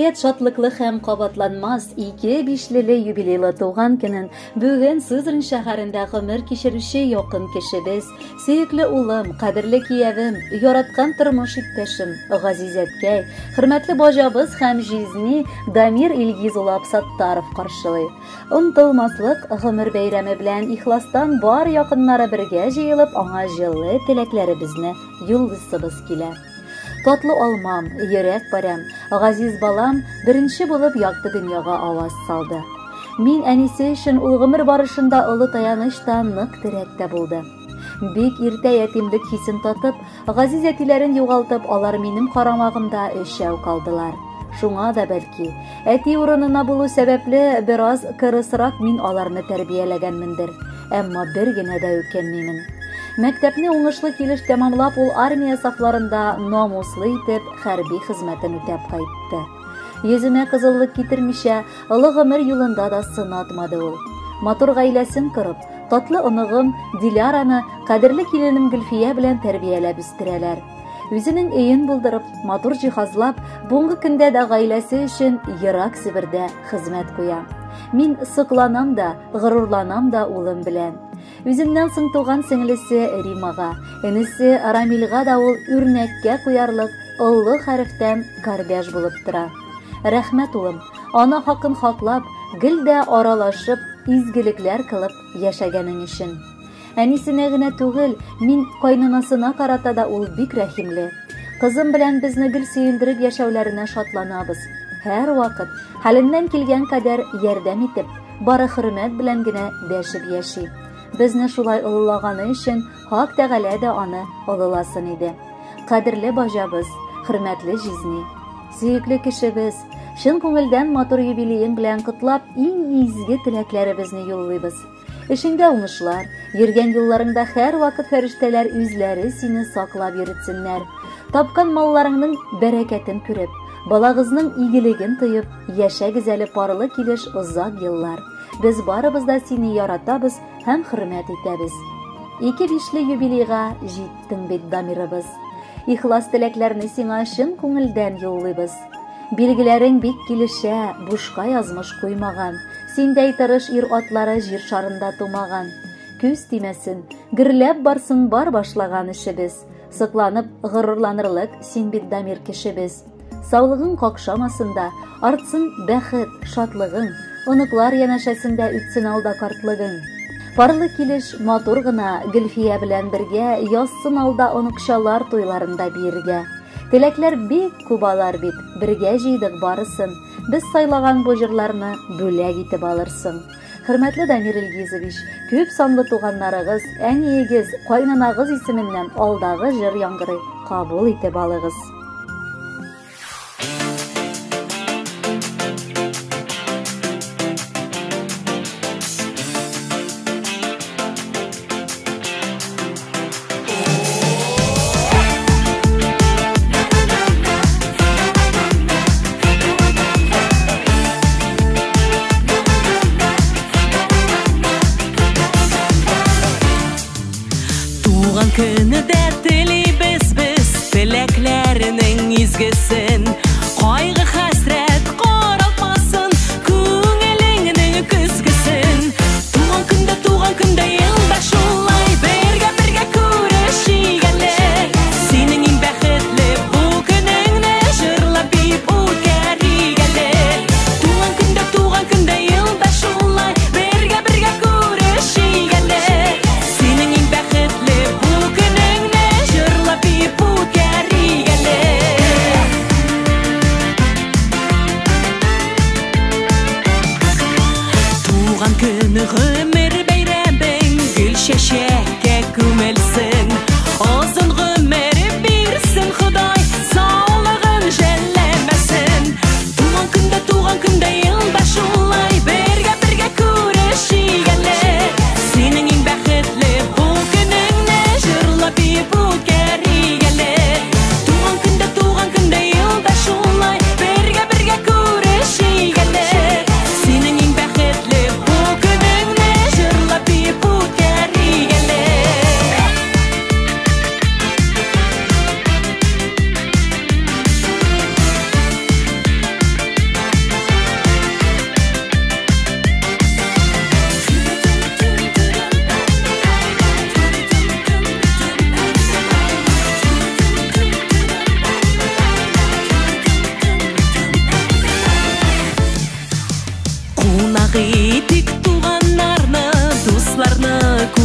Гаять шатлыклы һәм кабатланмас 2-5-ле юбилейлы туган көнен бүген Сызрань шәһәрендә гомер кичерүче якын кешебез, сөекле улым, кадерле киявем, яраткан тормыш иптәшем, Газизәткәй, хөрмәтле баҗабыз һәм җизни Дамир Илгиз улы Абсаттаров каршылый. Онтылмаслык гомер бәйрәме белән ихластан бар якыннары бергә җыелып, аңа җылы теләкләребезне юллыйсыбыз килә. Татлы алмам, йөрәк парам, газиз балам беренче булып якты дөньяга аваз салды. Мин әнисе өчен ул гомер барышында олы таяныч та, нык терәк тә булды. Бик иртә ятимлек хисен татып, газиз әтиләрен югалтып, алар минем карамагымда өчәү калдылар. Шуңа да бәлки, әти урынына булу сәбәпле бераз кырысрак мин аларны тәрбияләгәнмендер, әмма бер генә дә үкенмимен. Мәктәпне уңышлы килеш тәмамлап, ул армия сафларында намуслы итеп хәрби хезмәтен үтәп кайтты. Йөземә кызыллык китермичә, олы гомер юлында да сынатмады ул. Матур гаиләсен корып, татлы оныгым Диляраны кадерле киленем Гөлфия белән тәрбияләп үстерәләр. Үзенең өен булдырып, матур җиһазлап, бүгенге көндә дә гаиләсе өчен ерак Себердә хезмәт куя. Мин сокланам да, горурланам да улым белән. Үзеннән соң туган сеңлесе Римага, энесе Рамилга да ул үрнәккә куярлык олы хәрефтән кардәш булып тора. Рәхмәт улым, ана хакын хаклап, гелдә аралашып, изгелекләр кылып яшәгәнең өчен. Әнисенә генә түгел, мин кайнанасына карата да ул бик рәхимле. Кызым белән безне гел сөендереп яшәүләренә шатланабыз. Һәр вакыт хәленнән килгән кадәр ярдәм итеп, бары хөрмәт белән генә дәшеп яши. Безне шулай олылаганы өчен Хак Тәгалә дә аны олыласын иде. Кадерле баҗабыз, хөрмәтле җизни, сөекле кешебез, шын күңелдән матур юбилеең белән котлап, иң изге теләкләребезне юллыйбыз. Эшеңдә уңышлар, йөргән юлларыңда һәр вакыт фәрештәләр үзләре сине саклап йөртсеннәр. Тапкан малларыңның бәрәкәтен күреп, балагызның игелеген тоеп, яшәгез әле парлы килеш озак еллар. Без барыбыз да сине яратабыз һәм хөрмәт итәбез. 2-5-ле юбилейга җиттең бит, Дамирыбыз. Ихлас теләкләрне сиңа чын күңелдән юллыйбыз. Билгеләрең бик килешә, бушка язмыш куймаган. Синдәй тырыш ир-атлары җир шарында тумаган. Күз тимәсен, гөрләп барсын бар башлаган эшебез. Сыкланып, горурланырлык син бит, Дамир кешебез. Саулыгың какшамасында, артсын бәхет, шатлыгың, оныклар янәшәсендә үтсен алда картлыгың. Парлы килеш матур гына Гөлфия белән бергә язсын алда оныкчалар туйларында биргә. Теләкләр бик күбалар бит, бергә җыйдык барысын. Без сайлаган бу җырларны бүләк итеп алырсың. Хөрмәтле Дамир Илгизович, күп санлы туганнарыгыз, әниегез, кайнанагыз исеменнән алдагы җыр яңгырый кабул итеп алыгыз. Көне дә телибез без теләкләренең изгесен, кайгы хәсрәт каралмасын күңелеңнең көзгесен. Туган көндә елда шулай бергә күрешик әле. Синең иң бәхетле бу көнеңне җырлап бик үткәрик әле. Туган көндә елда шулай бергә күрешик әле. Синең иң бәхетле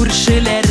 күршеләр